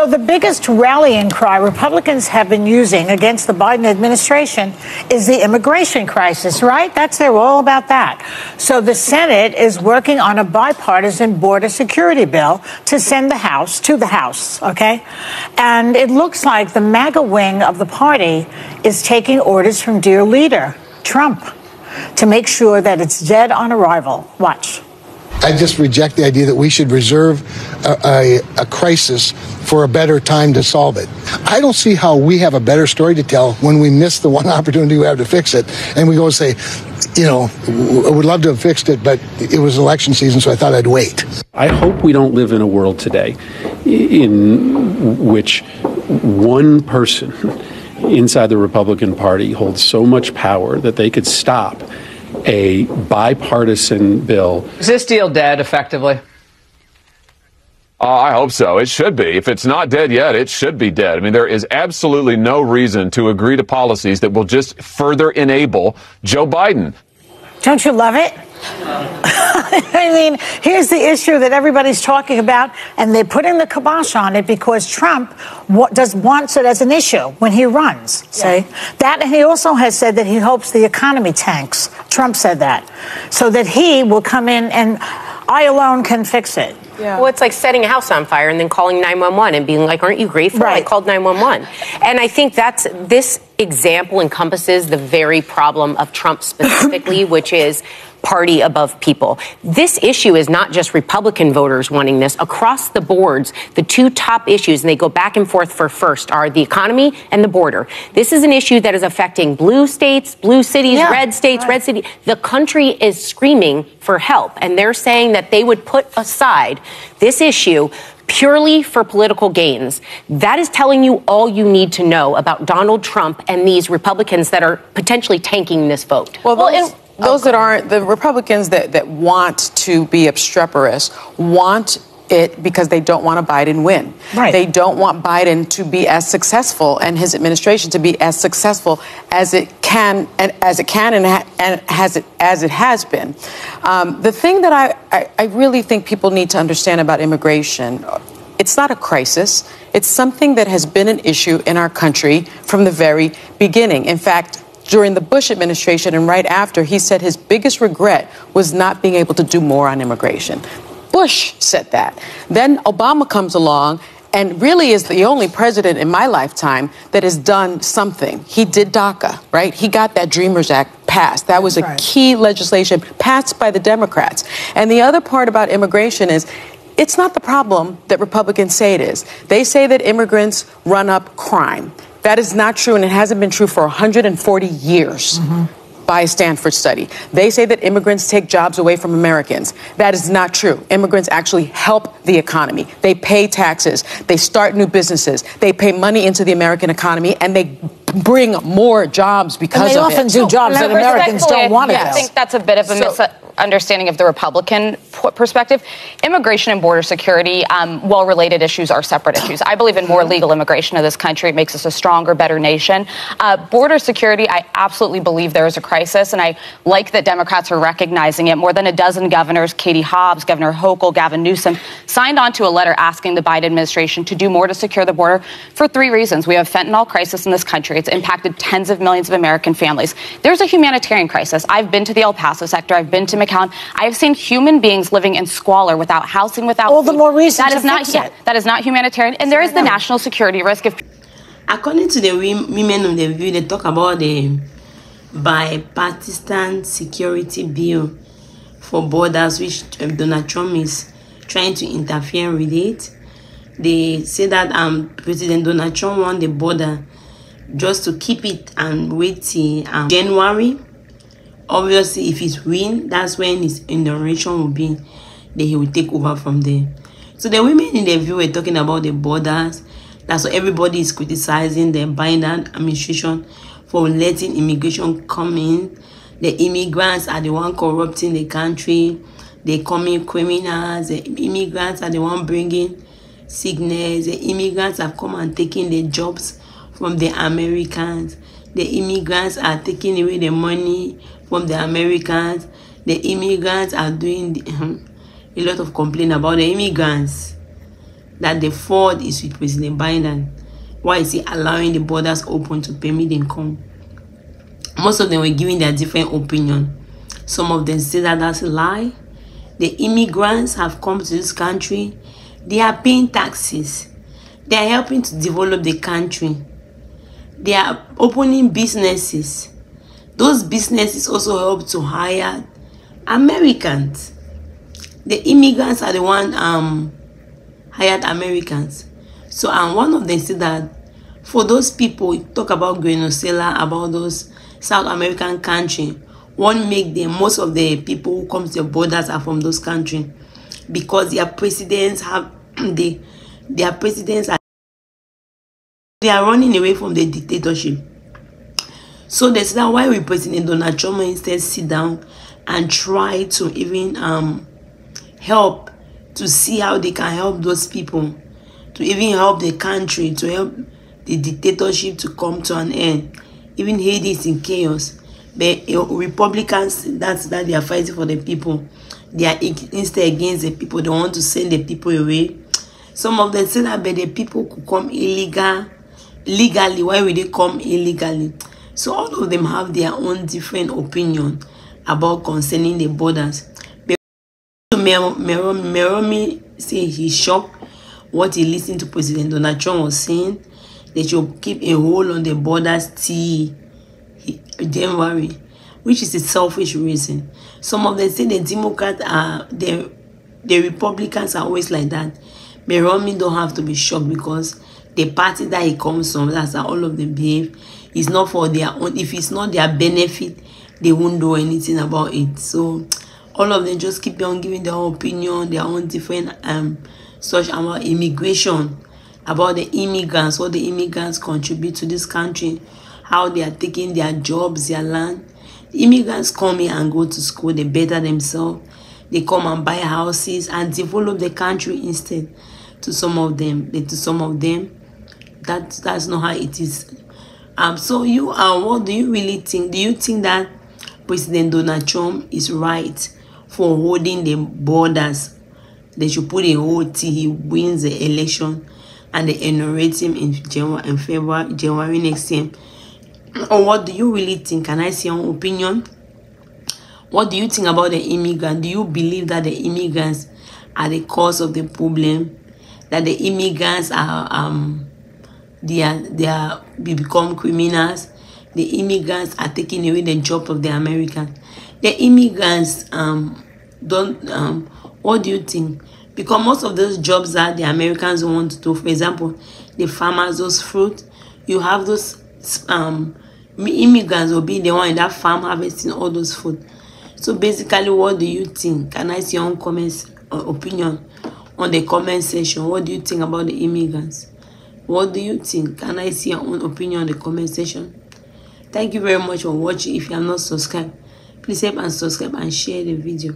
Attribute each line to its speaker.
Speaker 1: So the biggest rallying cry Republicans have been using against the Biden administration is the immigration crisis, right? They're all about that. So the Senate is working on a bipartisan border security bill to send to the House, okay? And it looks like the MAGA wing of the party is taking orders from dear leader Trump to make sure that it's dead on arrival. Watch.
Speaker 2: I just reject the idea that we should reserve a crisis for a better time to solve it. I don't see how we have a better story to tell when we miss the one opportunity we have to fix it. And we go and say, I would love to have fixed it, but it was election season, so I thought I'd wait.
Speaker 3: I hope we don't live in a world today in which one person inside the Republican Party holds so much power that they could stop a bipartisan bill.
Speaker 4: Is this deal dead, effectively?
Speaker 5: I hope so. It should be. If it's not dead yet, it should be dead. I mean, there is absolutely no reason to agree to policies that will just further enable Joe Biden.
Speaker 1: Don't you love it? I mean, here's the issue that everybody's talking about, and they're putting the kibosh on it because Trump wants it as an issue when he runs. See that, and he also has said that he hopes the economy tanks. Trump said that, so that he will come in and I alone can fix it.
Speaker 6: Yeah. Well, it's like setting a house on fire and then calling 911 and being like, aren't you grateful?
Speaker 1: Right.
Speaker 6: I called 911. And I think this example encompasses the very problem of Trump specifically, which is party above people. This issue is not just Republican voters wanting this. Across the boards, the two top issues, and they go back and forth for first, are the economy and the border. This is an issue that is affecting blue states, blue cities, red states, red cities. The country is screaming for help, and they're saying that they would put aside this issue purely for political gains. That is telling you all you need to know about Donald Trump and these Republicans that are potentially tanking this vote.
Speaker 7: Those that aren't, the Republicans that want to be obstreperous want it because they don't want a Biden win.
Speaker 1: Right.
Speaker 7: They don't want Biden to be as successful and his administration to be as successful as it can and as it has been. The thing that I really think people need to understand about immigration, it's not a crisis. It's something that has been an issue in our country from the very beginning. In fact, during the Bush administration and right after, he said his biggest regret was not being able to do more on immigration. Bush said that. Then Obama comes along and really is the only president in my lifetime that has done something. He did DACA, right? He got that Dreamers Act passed. That was a key legislation passed by the Democrats. And the other part about immigration is it's not the problem that Republicans say it is. They say that immigrants run up crime. That is not true, and it hasn't been true for 140 years by a Stanford study. They say that immigrants take jobs away from Americans. That is not true. Immigrants actually help the economy. They pay taxes. They start new businesses. They pay money into the American economy, and they bring more jobs because of it.
Speaker 1: And they often do jobs that Americans don't want to do.
Speaker 8: I think that's a bit of a misunderstanding of the Republican perspective. Immigration and border security, well-related issues are separate issues. I believe in more legal immigration to this country. It makes us a stronger, better nation. Border security, I absolutely believe there is a crisis, and I like that Democrats are recognizing it. More than a dozen governors, Katie Hobbs, Governor Hochul, Gavin Newsom, signed on to a letter asking the Biden administration to do more to secure the border for three reasons. We have fentanyl crisis in this country. It's impacted tens of millions of American families. There's a humanitarian crisis. I've been to the El Paso sector. I've been to McAllen. I have seen human beings living in squalor, without housing, without
Speaker 1: all the more reason
Speaker 8: that is not that is not humanitarian. And there is the national security risk.
Speaker 9: According to the women of the view, they talk about the bipartisan security bill for borders, which Donald Trump is trying to interfere with it. They say that President Donald Trump wants the border just to keep it and wait till January. Obviously, if he's win, that's when his inauguration will be. Then he will take over from there. So the women in the view were talking about the borders. That's why everybody is criticizing the Biden administration for letting immigration come in. The immigrants are the one corrupting the country. They coming criminals. The immigrants are the one bringing sickness. The immigrants have come and taken the jobs from the Americans. The immigrants are taking away the money from the Americans. The immigrants are doing a lot of complaint about the immigrants. that the fault is with President Biden. Why is he allowing the borders open to permit them come? Most of them were giving their different opinion. Some of them say that that's a lie. The immigrants have come to this country. They are paying taxes. They are helping to develop the country. They are opening businesses. Those businesses also help to hire Americans. The immigrants are the one hired Americans. So, and one of them said that for those people, talk about Venezuela, about those South American country, one make them, most of the people who come to the borders are from those countries because their presidents have they are running away from the dictatorship. So that's why we President Donald Trump instead sit down and try to even help to see how they can help those people, to even help the country, to help the dictatorship to come to an end. Even Haiti is in chaos. But Republicans, that they are fighting for the people. They are instead against the people. They want to send the people away. Some of them say that but the people could come legally. Why would they come illegally? So all of them have their own different opinion about concerning the borders. But Meromi say he's shocked what he listened to President Donald Trump was saying. They should keep a hold on the borders till January, which is a selfish reason. Some of them say the Democrats are the Republicans are always like that. Meromi don't have to be shocked because the party that he comes from, that's how all of them behave. It's not for their own. If it's not their benefit, they won't do anything about it. So all of them just keep on giving their own opinion, their own different such about immigration, about the immigrants, what the immigrants contribute to this country, how they are taking their jobs, their land. The immigrants come here and go to school, they better themselves. They come and buy houses and develop the country instead. To some of them, that's not how it is. So you what do you really think? Do you think that President Donald Trump is right for holding the borders? They should put a hold till he wins the election and they inaugurate him in January next year. Or what do you really think? Can I see your opinion? What do you think about the immigrants? Do you believe that the immigrants are the cause of the problem? That the immigrants are they become criminals? The immigrants are taking away the job of the Americans. The immigrants don't what do you think? Because most of those jobs that the Americans want to do, for example, the farmers, those fruit, you have those immigrants will be the one in that farm harvesting all those food. So basically, what do you think? Can I see your own comments or opinion on the comment section? What do you think about the immigrants? What do you think? Can I see your own opinion on the comment section? Thank you very much for watching. If you are not subscribed, please help and subscribe and share the video.